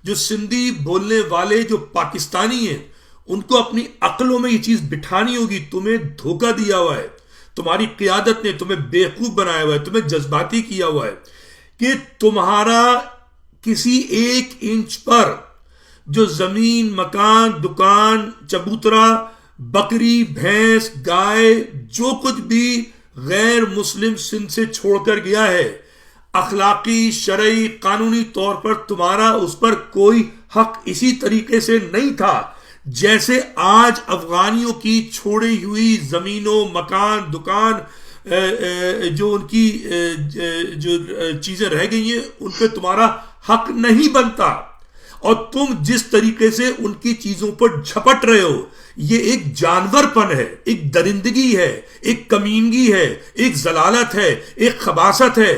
جو سندھی بولنے والے جو پاکستانی ہیں ان کو اپنی عقلوں میں یہ چیز بٹھانی ہوگی. تمہیں دھوکہ دیا ہوا ہے, تمہاری قیادت نے تمہیں بیوقوف بنایا ہوا ہے, تمہیں جذباتی کیا ہوا ہے کہ تمہارا کسی ایک انچ پر جو زمین, مکان, دکان, چبوترا, بکری, بھینس, گائے, جو کچھ بھی غیر مسلم سندھ سے چھوڑ کر گیا ہے, اخلاقی, شرعی, قانونی طور پر تمہارا اس پر کوئی حق اسی طریقے سے نہیں تھا جیسے آج افغانیوں کی چھوڑی ہوئی زمینوں, مکان, دکان, جو ان کی جو چیزیں رہ گئی ہیں ان پہ تمہارا حق نہیں بنتا. اور تم جس طریقے سے ان کی چیزوں پر جھپٹ رہے ہو, یہ ایک جانور پن ہے, ایک درندگی ہے, ایک کمینگی ہے, ایک ضلالت ہے, ایک خباثت ہے.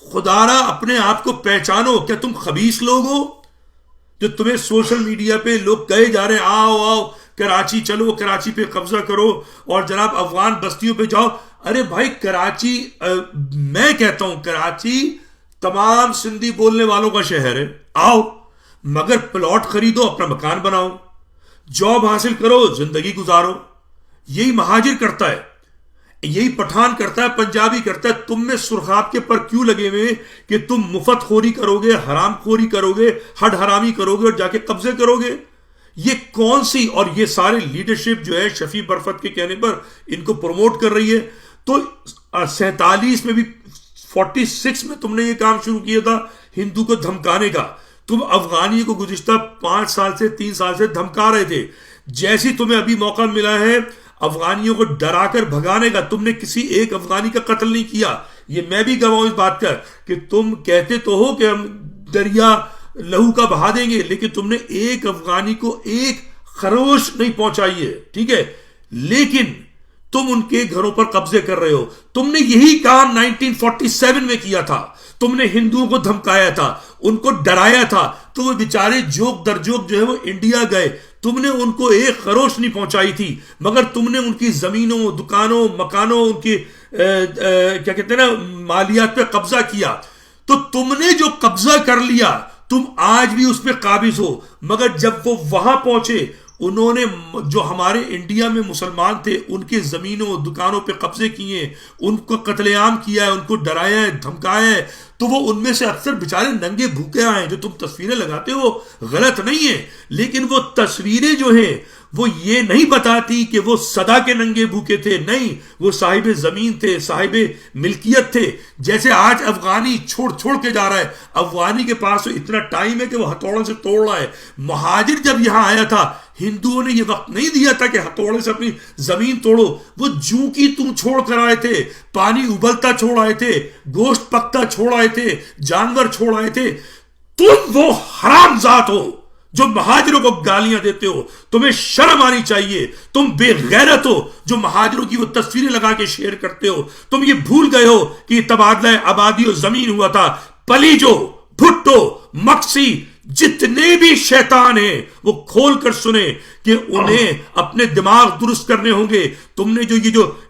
خدارا اپنے آپ کو پہچانو. کیا تم خبیث لوگ ہو جو تمہیں سوشل میڈیا پہ لوگ کہے جا رہے ہیں آؤ آؤ کراچی چلو, کراچی پہ قبضہ کرو اور جناب افغان بستیوں پہ جاؤ. ارے بھائی کراچی, میں کہتا ہوں کراچی تمام سندھی بولنے والوں کا شہر ہے. آؤ مگر پلاٹ خریدو, اپنا مکان بناؤ, جاب حاصل کرو, زندگی گزارو. یہی مہاجر کرتا ہے, یہی پٹھان کرتا ہے, پنجابی کرتا ہے. تم میں سرخاب کے پر کیوں لگے ہوئے کہ تم مفت خوری کرو گے, حرام خوری کرو گے, ہڈ حرامی کرو گے اور جا کے قبضے کرو گے؟ یہ کون سی, اور یہ سارے لیڈرشپ جو ہے شفیع برفت کے کہنے پر ان کو پروموٹ کر رہی ہے. تو 47 میں بھی 46 میں تم نے یہ کام شروع کیا تھا ہندو کو دھمکانے کا. تم افغانی کو گزشتہ 5 سال سے 3 سال سے دھمکا رہے تھے. جیسی تمہیں ابھی موقع ملا ہے افغانیوں کو ڈرا کر بھگانے کا, تم نے کسی ایک افغانی کا قتل نہیں کیا. یہ میں بھی گواہ ہوں اس بات کا کہ تم کہتے تو ہو کہ ہم دریا لہو کا بہا دیں گے, لیکن تم نے ایک افغانی کو ایک خروش نہیں پہنچائی ہے. ٹھیک ہے, لیکن تم ان کے گھروں پر قبضے کر رہے ہو. تم نے یہی کام 1947 میں کیا تھا. تم نے ہندوؤں کو دھمکایا تھا, ان کو ڈرایا تھا, تو وہ بیچارے جوک در جوک جو ہے وہ انڈیا گئے. تم نے ان کو ایک خروش نہیں پہنچائی تھی, مگر تم نے ان کی زمینوں, دکانوں, مکانوں, ان کی کیا کہتے ہیں نا مالیات پہ قبضہ کیا. تو تم نے جو قبضہ کر لیا تم آج بھی اس پہ قابض ہو. مگر جب وہ وہاں پہنچے, انہوں نے جو ہمارے انڈیا میں مسلمان تھے ان کے زمینوں, دکانوں پہ قبضے کیے, ان کو قتل عام کیا ہے, ان کو ڈرایا ہے, دھمکایا ہے. تو وہ ان میں سے اکثر بیچارے ننگے بھوکے آئے. جو تم تصویریں لگاتے ہو غلط نہیں ہے, لیکن وہ تصویریں جو ہیں وہ یہ نہیں بتاتی کہ وہ صدا کے ننگے بھوکے تھے. نہیں, وہ صاحب زمین تھے, صاحب ملکیت تھے. جیسے آج افغانی چھوڑ کے جا رہا ہے, افغانی کے پاس اتنا ٹائم ہے کہ وہ ہتھوڑوں سے توڑ رہا ہے. مہاجر جب یہاں آیا تھا ہندوؤں نے یہ وقت نہیں دیا تھا کہ ہتھوڑے سے اپنی زمین توڑو. وہ جو کی تم چھوڑ کر آئے تھے, پانی ابلتا چھوڑ آئے تھے, گوشت پکتا چھوڑ آئے تھے, جانور چھوڑ آئے تھے. تم وہ حرام ذات ہو جو مہاجروں کو گالیاں دیتے ہو. تمہیں شرم آنی چاہیے. تم بے غیرت ہو جو مہاجروں کی وہ تصویریں لگا کے شیئر کرتے ہو. تم یہ بھول گئے ہو کہ یہ تبادلہ آبادی و زمین ہوا تھا. پلیجو, بھٹو, مکسی, جتنے بھی شیطان ہیں وہ کھول کر سنیں کہ انہیں اپنے دماغ درست کرنے ہوں گے. تم نے جو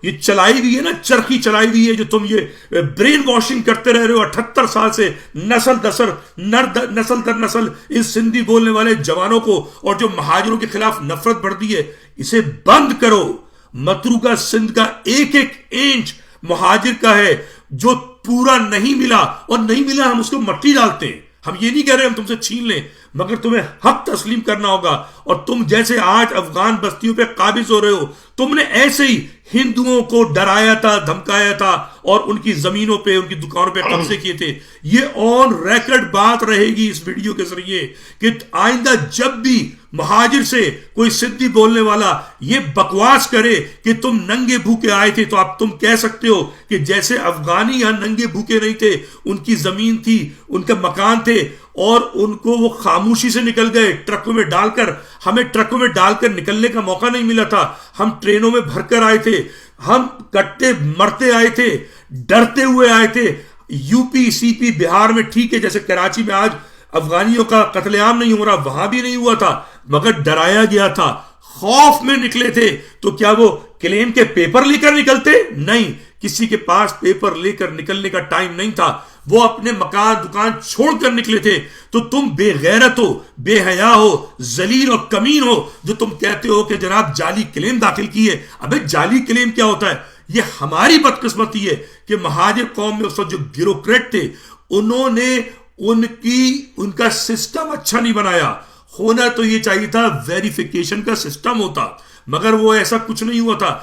یہ چلائی ہوئی ہے نا, چرخی چلائی ہوئی ہے, جو تم یہ برین واشنگ کرتے رہ رہے ہو 78 سال سے, نسل در نسل اس سندھی بولنے والے جوانوں کو, اور جو مہاجروں کے خلاف نفرت بڑھتی ہے, اسے بند کرو. متروکہ سندھ کا ایک ایک انچ مہاجر کا ہے جو پورا نہیں ملا, اور نہیں ملا ہم اس کو مٹی ڈالتے ہیں. ہم یہ نہیں کہہ رہے ہم تم سے چھین لیں, مگر تمہیں حق تسلیم کرنا ہوگا. اور تم جیسے آج افغان بستیوں پہ قابض ہو رہے ہو, تم نے ایسے ہی ہندوؤں کو ڈرایا تھا, دھمکایا تھا, اور ان کی زمینوں پہ, ان کی دکانوں پہ قبضے کیے تھے. یہ آن ریکارڈ بات رہے گی اس ویڈیو کے ذریعے کہ آئندہ جب بھی مہاجر سے کوئی سندھی بولنے والا یہ بکواس کرے کہ تم ننگے بھوکے آئے تھے, تو اب تم کہہ سکتے ہو کہ جیسے افغانی یہاں ننگے بھوکے نہیں تھے, ان کی زمین تھی, ان کے مکان تھے, اور ان کو وہ خاموشی سے نکل گئے ٹرکوں میں ڈال کر. ہمیں ٹرکوں میں ڈال کر نکلنے کا موقع نہیں ملا تھا, ہم ٹرینوں میں بھر کر آئے تھے, ہم کٹتے مرتے آئے تھے, ڈرتے ہوئے آئے تھے. یو پی, سی پی, بہار میں ٹھیک ہے, جیسے کراچی میں آج افغانیوں کا قتل عام نہیں ہو رہا, وہاں بھی نہیں ہوا تھا, مگر ڈرایا گیا تھا, خوف میں نکلے تھے. تو کیا وہ کلیم کے پیپر لے کر نکلتے؟ نہیں, کسی کے پاس پیپر لے کر نکلنے کا ٹائم نہیں تھا. وہ اپنے مکان دکان چھوڑ کر نکلے تھے، تو تم بے غیرت ہو، بے حیا ہو، ذلیل اور کمین ہو، جو تم کہتے ہو کہ جناب جعلی کلیم داخل کیے۔ ابے جعلی کلیم کیا ہوتا ہے؟ یہ ہماری بدقسمتی ہے کہ مہاجر قوم میں اس وقت جو بیوروکریٹ تھے انہوں نے ان کا سسٹم اچھا نہیں بنایا۔ ہونا تو یہ چاہیے تھا ویریفیکیشن کا سسٹم ہوتا، مگر وہ ایسا کچھ نہیں ہوا تھا۔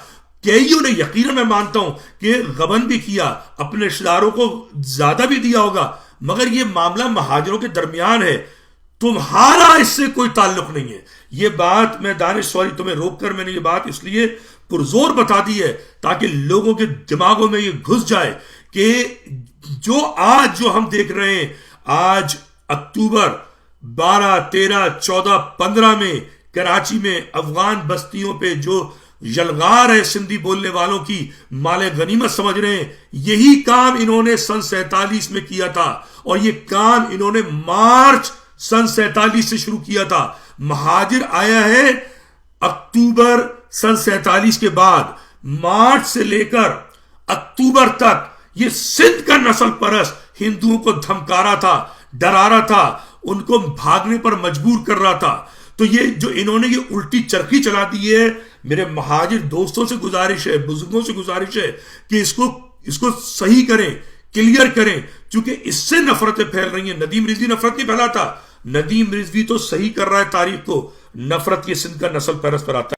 کئیوں نے یقیناً میں مانتا ہوں کہ غبن بھی کیا، اپنے رشتہ داروں کو زیادہ بھی دیا ہوگا، مگر یہ معاملہ مہاجروں کے درمیان ہے، تمہارا اس سے کوئی تعلق نہیں ہے۔ یہ بات میں دانش سوری تمہیں روک کر میں نے یہ بات اس لیے پرزور بتا دی ہے تاکہ لوگوں کے دماغوں میں یہ گھس جائے کہ جو ہم دیکھ رہے ہیں آج اکتوبر 12، 13، 14، 15 میں کراچی میں افغان بستیوں پہ جو یلغار ہے سندھی بولنے والوں کی مال غنیمت سمجھ رہے ہیں، یہی کام انہوں نے سن 47 میں کیا تھا، اور یہ کام انہوں نے مارچ سن 47 سے شروع کیا تھا۔ مہاجر آیا ہے اکتوبر سن 47 کے بعد، مارچ سے لے کر اکتوبر تک یہ سندھ کا نسل پرست ہندوؤں کو دھمکا رہا تھا، ڈرا رہا تھا، ان کو بھاگنے پر مجبور کر رہا تھا۔ تو یہ جو انہوں نے یہ الٹی چرخی چلا دی ہے، میرے مہاجر دوستوں سے گزارش ہے، بزرگوں سے گزارش ہے کہ اس کو صحیح کریں، کلیئر کریں، چونکہ اس سے نفرتیں پھیل رہی ہیں۔ ندیم رضوی نفرت نہیں پھیلاتا، ندیم رضوی تو صحیح کر رہا ہے تاریخ کو، نفرت یہ سندھ کا نسل پرست پر آتا ہے۔